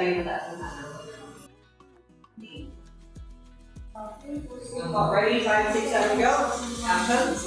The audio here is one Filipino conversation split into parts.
tayo mataas na tanong. Ready, 5, 6, 7, go. Action.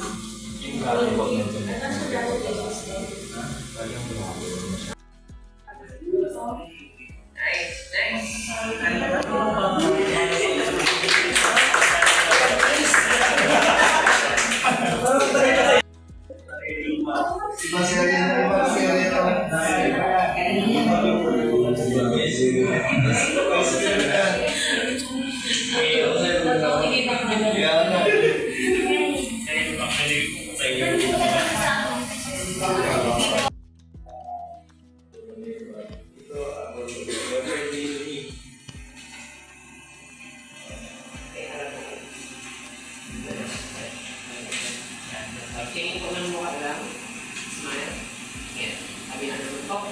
Tingin ko ng mukha lang. Smile. Yan. Sabi na naman po.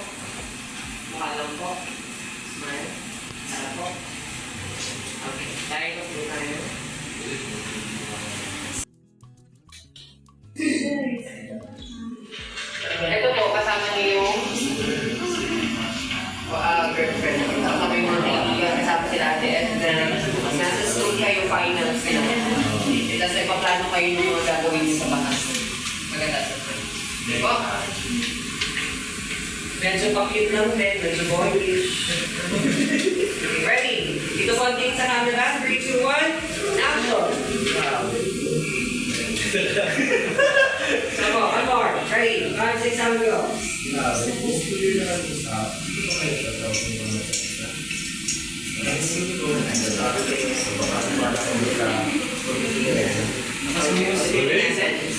Mukha lang po. Smile. Sarap po. Okay. Dahil ko po tayo. Ito po, kasama niyo yung girlfriend. Kasama yung mga kaibigan. Kasama sila ate. And then, nasa school kayo finals nila. Tapos ipaplano kayo yung mga gagawin niyo sa bakas. Maganda sa friend. Di ba? Medyo pa-cute lang din. Medyo boyish. Ready? Dito po ang tingin sa camera. 3, 2, 1. Action! Come on, one more. Ready? 5, 6, 7, go.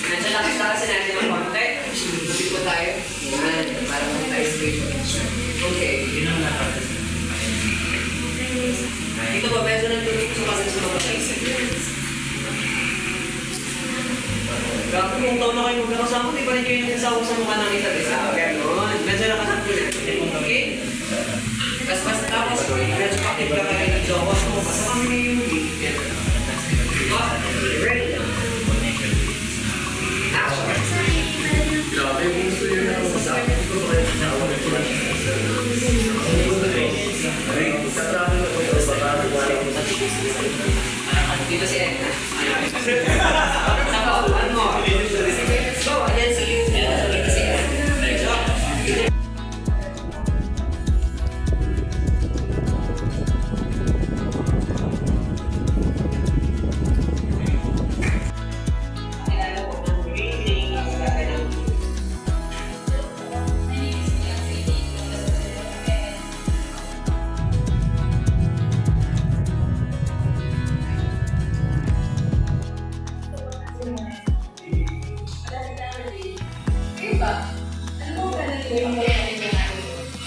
Nandiyan natin ng konti. Lupit po tayo. Para mo tayo straight. Okay. Dito ba medyo nagtulog sa kasi sa mga paisip? Grabe kung taon na kayo magkakasama, di ba rin kayo nagsasawa sa mukha ng isa't isa? Ganon. Medyo nakasakto na. Okay? Tapos, medyo pakit ka kayo ng jowa mo. Basta kami na yung ready? Action! Grabe, kung gusto nyo na masasabi ko ba kayo nakawa ko lang dito si Edna. Saka, one more. Go, again si Edna. Dito si Edna.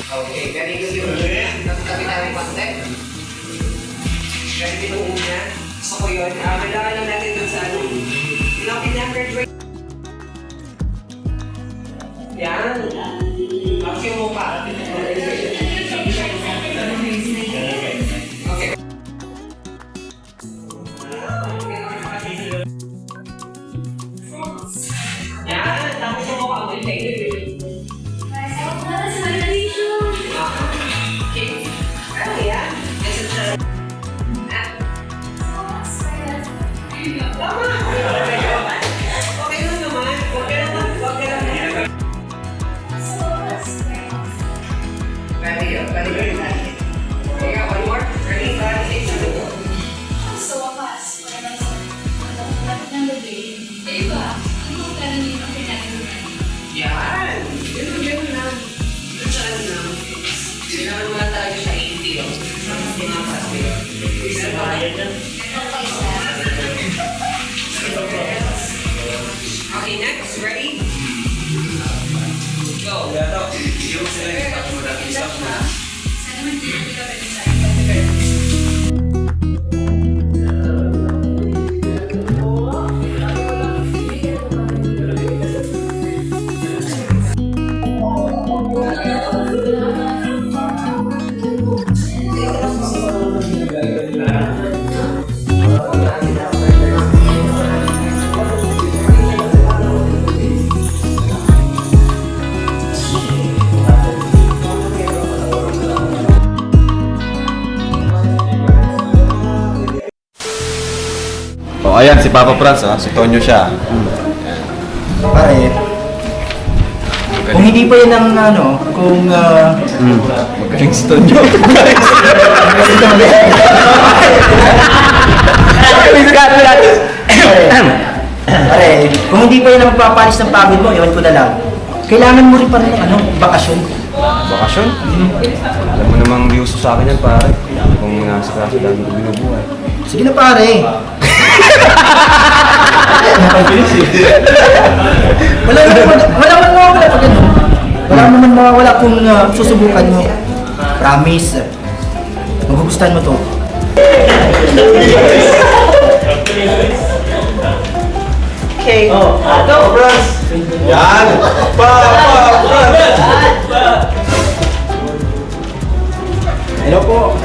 Okay, ganito yung tabi namin konti. Ganito yung una. Gusto ko yun. Kailangan lang natin dun sa ano. Ilapin number 20. Yan. Tapos yung mukha. Okay. Yan. Tapos yung mukha. Okay. Yeah. O, ayan, si Papa Franz, si Tonyo siya. Pare, kung hindi pa yun ang ano, kung Magaling si Tonyo. pare, kung hindi pa yun ang magpapalis ng pagod mo, ewan ko na lang. Kailangan mo rin pa rin ng ano, bakasyon. Bakasyon? Alam mo namang di uso sa akin yan, pare. Kung nasa klase, dami ko binubuhay. Sige na pare. wala naman mawawala pag ano. Wala naman mawawala kung susubukan mo. Promise. Magugustuhan mo to. Okay. Go, bros. Yan! Papa Franz! Hello po.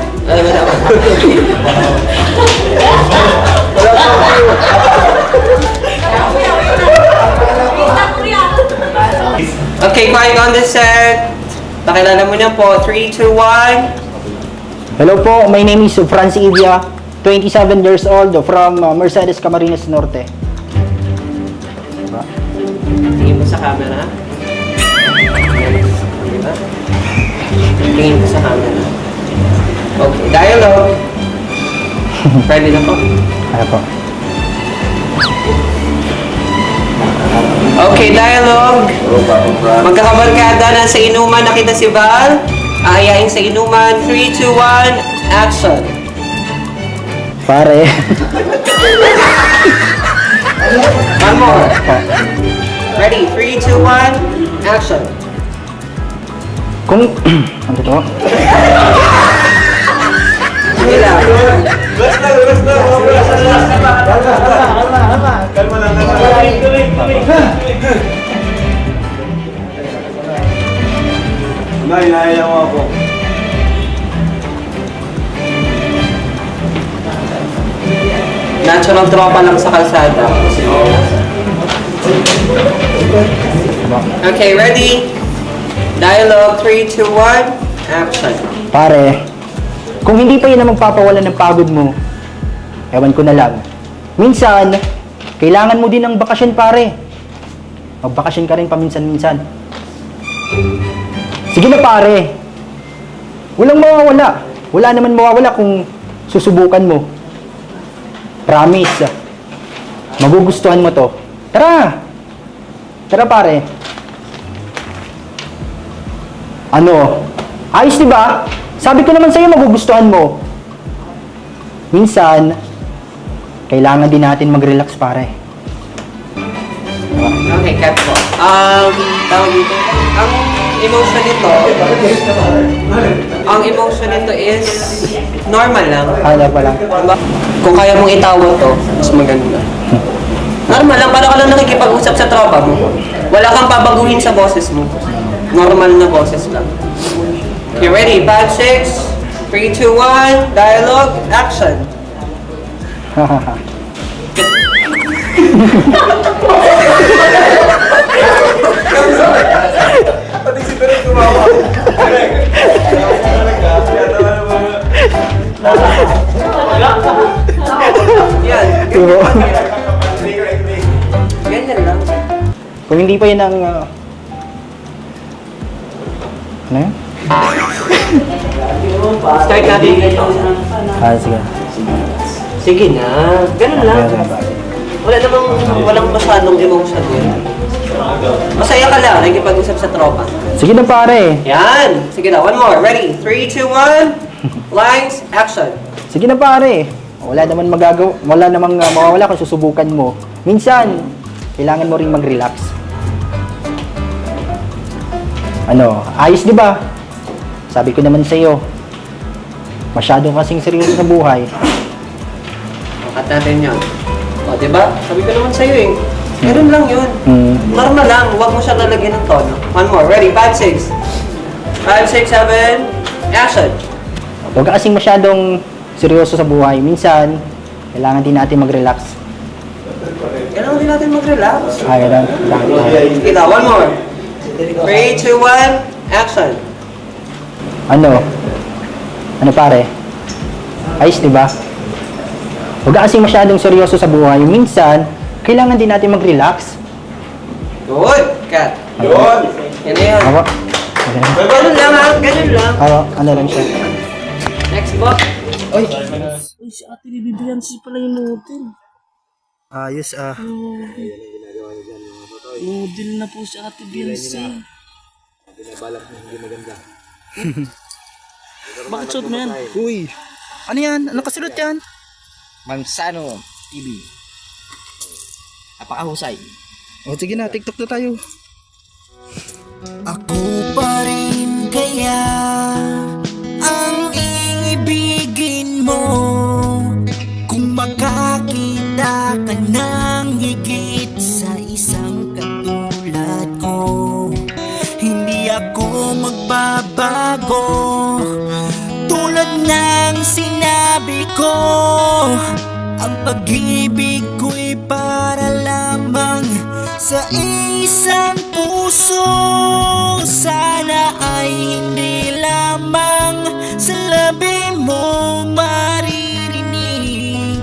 Okay, quiet on the set. Pakilala mo na po. 3, 2, 1. Hello po, my name is Franz Ivia, 27 years old from Mercedes Camarines Norte. Tingin mo sa camera. Tingin mo sa camera. Okay, dialogue. Ready na po? Ano po? Okay, dialogue. Magkakabarkada na sa inuman, nakita si Val. Aayain sa inuman. 3, 2, 1, action. Pare. One more. Ready, 3, 2, 1, action. Kung... ano to? Sige lang. Kalma lang. Nailayan mo ako. Natural tropa lang sa kalsada. Okay, ready? Dialogue, 3, 2, 1, action. Pare, kung hindi pa yun ang magpapawala ng pagod mo, ewan ko na lang. Minsan, kailangan mo din ng bakasyon pare. Magbakasyon ka rin paminsan-minsan. Sige na pare. Walang mawawala. Wala naman mawawala kung susubukan mo. Promise. Magugustuhan mo to. Tara! Tara pare. Ano? Ayos diba? Sabi ko naman sa'yo magugustuhan mo. Minsan, kailangan din natin mag-relax pare. Okay, cut po. Tawag dito. Ang emotion nito is normal lang. Ano pa lang? Diba? Kung kaya mong itawag to, mas maganda. Normal lang, para ka lang nakikipag-usap sa tropa mo. Wala kang pabaguhin sa boses mo. Normal na boses lang. Okay, ready? 5, 6, 3, 2, 1, dialogue, action. Pati si Tereng tumawa. Yan. Diba? Ganyan lang. Kung hindi pa yun ang... ano yun? Start natin. Sige. Sige na. Ganun lang. Walang masyadong emotion yun. Masaya ka lang, nagkipag-usap sa tropa. Sige na pare. Yan! Sige na, one more. Ready? 3, 2, 1. Lines, action. Sige na pare. Wala naman magagawa, wala namang mawawala kung susubukan mo. Minsan, kailangan mo ring mag-relax. Ano, ayos di ba? Sabi ko naman sa iyo, masyado kasing seryoso sa buhay. Cut natin yun. O, diba? Sabi ko naman sa'yo eh. Meron lang yun. Normal lang, huwag mo siya lalagyan ng tono. One more. Ready? 5, 6. 5, 6, 7. Action. Huwag ka kasing masyadong seryoso sa buhay. Minsan, kailangan din natin mag-relax. Kailangan din natin mag-relax. Ayaw lang. Sige na, one more. 3, 2, 1. Action. Ano? Ano pare? Ayos, di ba? Huwag ka kasi masyadong seryoso sa buhay. Minsan, kailangan din natin mag-relax. Good! Kat. Yun! Yan na yun. Ako. Ganun lang ha, ganun lang. Ako, ano lang siya. Next po. Uy, si Ate Bibi Biansi pala yung model. Ayos Model na po si Ate Biansi. Bakit suot mo yan? Uy, ano yan? Ano kasulot yan? Mansano TV. Napakahusay. O sige na, TikTok na tayo. Ako pa rin kaya ang iibigin mo kung makakita ka ng higit sa isang katulad ko. Hindi ako magbabago tulad ng sinabi ko. Ang pag-ibig ko'y para lamang sa isang puso. Sana ay hindi lamang sa labi mo maririnig.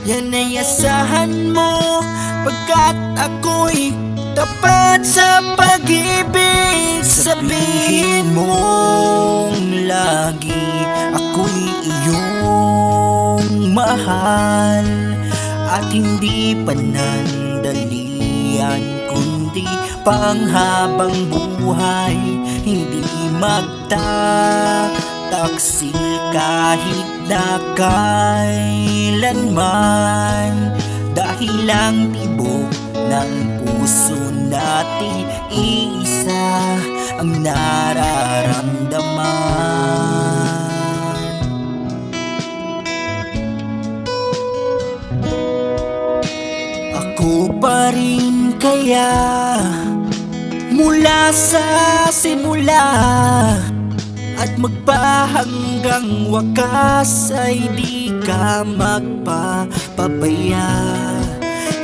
Yan ay asahan mo, pagkat ako'y tapat sa pag-ibig. Sabihin mong lagi ako'y iyong mahal, at hindi panandalian kundi panghabang buhay. Hindi magtataksil kahit na kailanman, dahil lang tibok ng puso natin isa ang nararamdaman. Ako pa rin kaya mula sa simula at magpahanggang wakas ay di ka magpapabaya.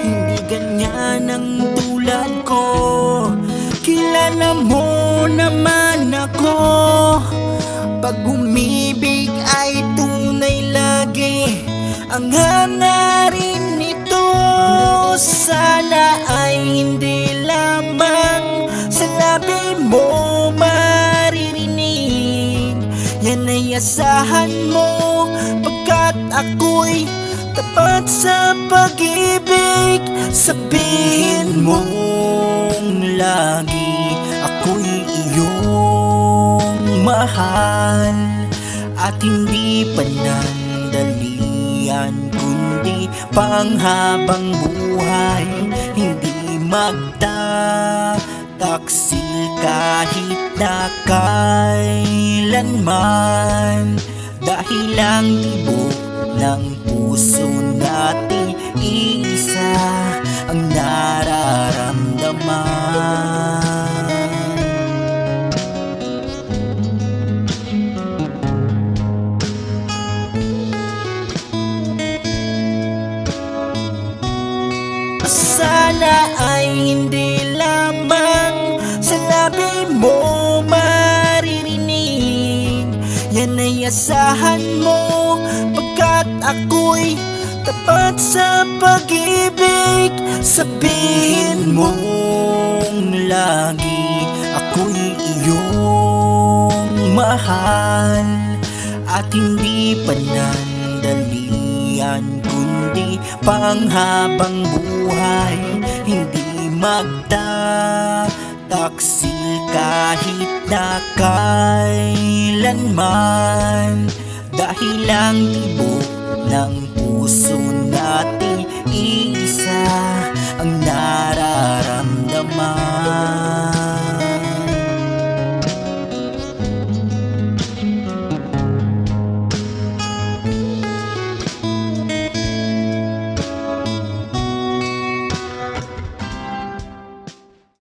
Hindi ganyan ang tulad ko, kilala mo naman ako. Pag umibig ay tunay lagi ang hangarin nito. Sana ay hindi lamang sa labi mo maririnig. Yan ay asahan mo, pagkat ako'y tapat sa pag-ibig. Sabihin mong lagi ako'y iyong mahal, at hindi panandalian kundi panghabang buhay. Hindi magtataksil kahit na kailanman, dahil lang tibok ng puso natin isa ang nararamdaman. Sana ay hindi lamang sa labi mo maririnig. Yan ay asahan mo, pagkat ako'y tapat sa pag-ibig. Sabihin mong lagi ako'y iyong mahal, at hindi panandalian kundi panghabang buhay. Hindi magtataksil kahit na kailanman, dahil lang tibok ng puso natin isa ang nararamdaman.